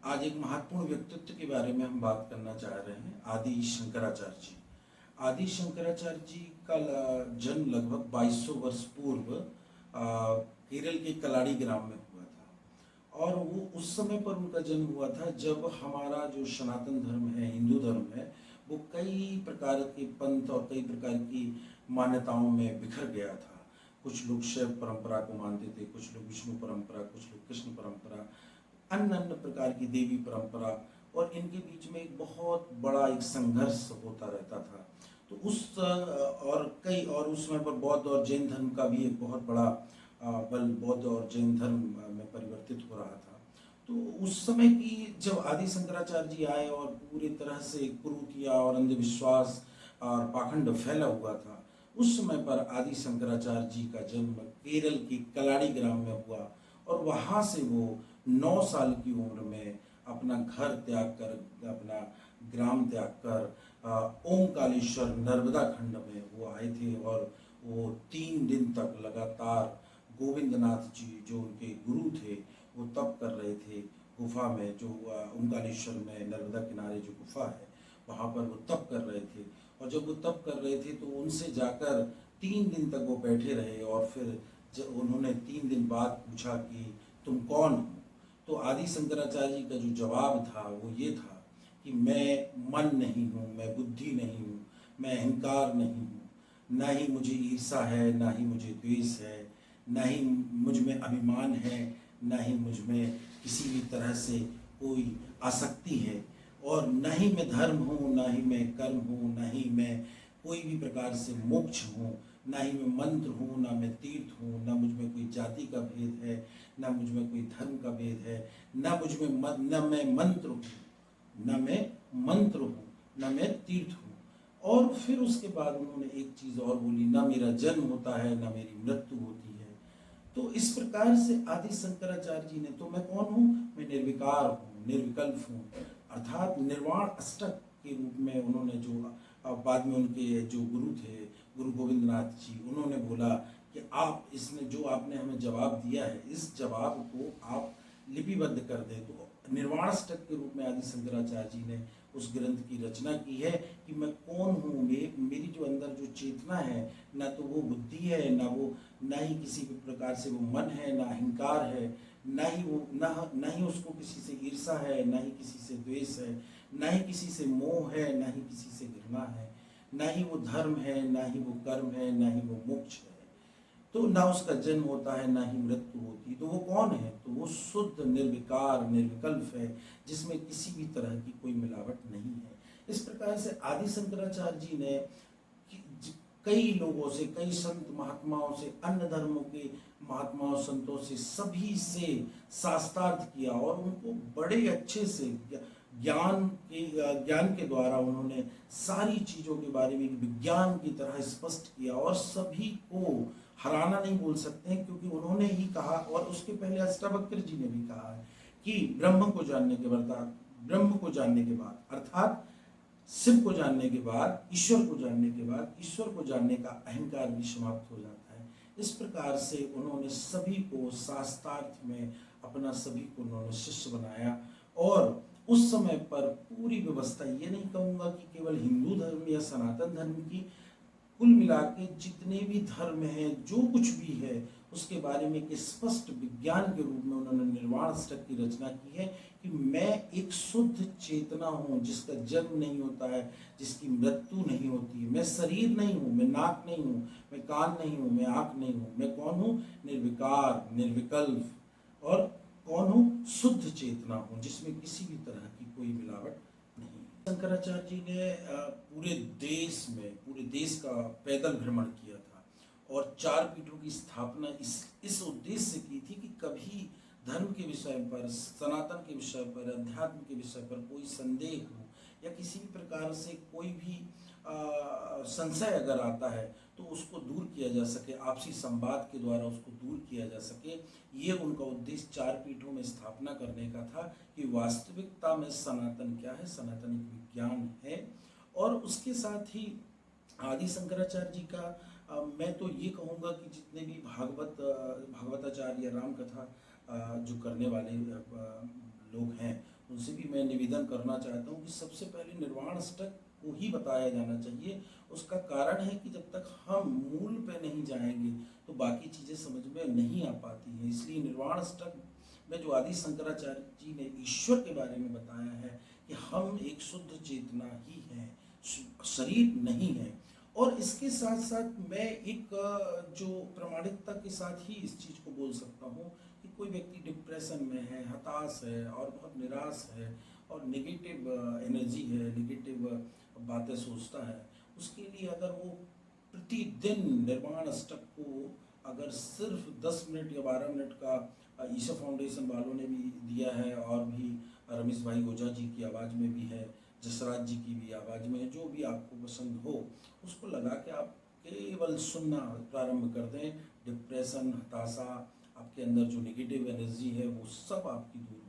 आज एक महत्वपूर्ण व्यक्तित्व के बारे में हम बात करना चाह रहे हैं, आदि शंकराचार्य जी। आदि शंकराचार्य जी का जन्म लगभग 2200 वर्ष पूर्व केरल के कलाड़ी ग्राम में हुआ था। और वो उस समय पर उनका जन्म हुआ था जब हमारा जो सनातन धर्म है, हिंदू धर्म है, वो कई प्रकार के पंथ और कई प्रकार की मान्यताओं में बिखर गया था। कुछ लोग शैव परंपरा को मानते थे, कुछ लोग विष्णु परंपरा, कुछ लोग कृष्ण परंपरा, अन्य अन्य प्रकार की देवी परंपरा, और इनके बीच में एक बहुत बड़ा एक संघर्ष होता रहता था। तो और उस समय पर बौद्ध और जैन धर्म का भी एक बहुत बड़ा बल बौद्ध और जैन धर्म में परिवर्तित हो रहा था। तो उस समय की जब आदि शंकराचार्य जी आए और पूरी तरह से कुरीतियाँ और अंधविश्वास और पाखंड फैला हुआ था, उस समय पर आदि शंकराचार्य जी का जन्म केरल के कलाड़ी ग्राम में हुआ। और वहाँ से वो 9 साल की उम्र में अपना घर त्याग कर, अपना ग्राम त्याग कर ओमकालेश्वर नर्मदा खंड में वो आए थे। और वो 3 दिन तक लगातार गोविंदनाथ जी जो उनके गुरु थे वो तप कर रहे थे गुफा में, जो ओमकालेश्वर में नर्मदा किनारे जो गुफा है वहाँ पर वो तप कर रहे थे। और जब वो तप कर रहे थे तो उनसे जाकर 3 दिन तक वो बैठे रहे। और फिर जब उन्होंने 3 दिन बाद पूछा कि तुम कौन हो, तो आदि शंकराचार्य जी का जो जवाब था वो ये था कि मैं मन नहीं हूँ, मैं बुद्धि नहीं हूँ, मैं अहंकार नहीं हूँ, ना ही मुझे ईर्षा है, ना ही मुझे द्वेष है, ना ही मुझ में अभिमान है, ना ही मुझ में किसी भी तरह से कोई आसक्ति है, और ना ही मैं धर्म हूँ, ना ही मैं कर्म हूँ, ना ही मैं कोई भी प्रकार से मोक्ष हूँ, ना ही मैं मंत्र हूँ, ना मैं तीर्थ हूँ, ना मुझ में कोई जाति का भेद है, ना मुझ में कोई धर्म का भेद है, ना मुझ में ना मैं मंत्र हूँ, ना मैं मंत्र हूँ, ना मैं तीर्थ हूँ। और फिर उसके बाद उन्होंने एक चीज़ और बोली, ना मेरा जन्म होता है, ना मेरी मृत्यु होती है। तो इस प्रकार से आदि शंकराचार्य जी ने, तो मैं कौन हूँ, मैं निर्विकार हूँ, निर्विकल्प हूँ, अर्थात निर्वाण अष्टक के रूप में उन्होंने जो बाद में उनके जो गुरु थे, गुरु गोविंदनाथ जी, उन्होंने बोला कि आप इसमें जो आपने हमें जवाब दिया है, इस जवाब को आप लिपिबद्ध कर दें। तो निर्वाण अष्टक के रूप में आदि शंकराचार्य जी ने उस ग्रंथ की रचना की है कि मैं कौन हूँ, मेरी जो अंदर जो चेतना है, ना तो वो बुद्धि है, ना ही किसी भी प्रकार से वो मन है, ना अहंकार है, ना ही उसको किसी से ईर्षा है, ना ही किसी से द्वेष है, ना ही किसी से मोह है, ना ही किसी से घृणा है, ना ही वो धर्म है, ना ही वो कर्म है, ना ही वो मोक्ष है। तो ना उसका जन्म होता है, ना ही मृत्यु होती। तो वो कौन है, तो वो शुद्ध निर्विकार निर्विकल्प है, जिसमें किसी भी तरह की कोई मिलावट नहीं है। इस प्रकार से आदि शंकराचार्य जी ने कई लोगों से, कई संत महात्माओं से, अन्य धर्मों के महात्माओं संतों से, सभी से शास्त्रार्थ किया, और उनको बड़े अच्छे से ज्ञान के द्वारा उन्होंने सारी चीज़ों के बारे में विज्ञान की तरह स्पष्ट किया। और सभी को हराना नहीं बोल सकते हैं, क्योंकि उन्होंने ही कहा, और उसके पहले अष्टावक्र जी ने भी कहा है कि ब्रह्म को जानने के बाद अर्थात शिव को जानने के बाद, ईश्वर को जानने के बाद, ईश्वर को जानने का अहंकार भी समाप्त हो जाता है। इस प्रकार से उन्होंने सभी को शास्त्रार्थ में अपना, सभी को उन्होंने शिष्य बनाया। और उस समय पर पूरी व्यवस्था, ये नहीं कहूँगा कि केवल हिंदू धर्म या सनातन धर्म की, कुल मिला के जितने भी धर्म हैं, जो कुछ भी है, उसके बारे में एक स्पष्ट विज्ञान के रूप में उन्होंने निर्वाण अष्टक की रचना की है कि मैं एक शुद्ध चेतना हूँ, जिसका जन्म नहीं होता है, जिसकी मृत्यु नहीं होती है। मैं शरीर नहीं हूँ, मैं नाक नहीं हूँ, मैं कान नहीं हूँ, मैं आँख नहीं हूँ। मैं कौन हूँ, निर्विकार निर्विकल्प, और कौन हूँ, शुद्ध चेतना हूँ, जिसमें किसी भी तरह की कोई मिलावट नहीं। शंकराचार्य जी ने पूरे देश का पैदल भ्रमण किया था, और 4 पीठों की स्थापना इस उद्देश्य से की थी कि कभी धर्म के विषय पर, सनातन के विषय पर, अध्यात्म के विषय पर कोई संदेह हो, या किसी भी प्रकार से कोई भी संशय अगर आता है तो उसको दूर किया जा सके, आपसी संवाद के द्वारा उसको दूर किया जा सके। ये उनका उद्देश्य 4 पीठों में स्थापना करने का था कि वास्तविकता में सनातन क्या है, सनातन एक विज्ञान है। और उसके साथ ही आदि शंकराचार्य जी का मैं तो ये कहूँगा कि जितने भी भागवताचार्य या राम कथा जो करने वाले लोग हैं, उनसे भी मैं निवेदन करना चाहता हूँ कि सबसे पहले निर्वाण अष्टक को ही बताया जाना चाहिए। उसका कारण है कि जब तक हम मूल पे नहीं जाएंगे तो बाकी चीज़ें समझ में नहीं आ पाती हैं। इसलिए निर्वाण अष्टक में जो आदि शंकराचार्य जी ने ईश्वर के बारे में बताया है कि हम एक शुद्ध चेतना ही है, शरीर नहीं है। और इसके साथ साथ मैं एक जो प्रामाणिकता के साथ ही इस चीज़ को बोल सकता हूँ कि कोई व्यक्ति डिप्रेशन में है, हताश है और बहुत निराश है और नेगेटिव एनर्जी है, नेगेटिव बातें सोचता है, उसके लिए अगर वो प्रतिदिन निर्वाण अष्टक को अगर सिर्फ 10 मिनट या 12 मिनट का ईशा फाउंडेशन वालों ने भी दिया है और भी रमेश भाई ओझा जी की आवाज़ में भी है, जसराज जी की भी आवाज़ में है, जो भी आपको पसंद हो उसको लगा के आप केवल सुनना प्रारंभ कर दें। डिप्रेशन, हताशा, आपके अंदर जो नेगेटिव एनर्जी है वो सब आपकी दूर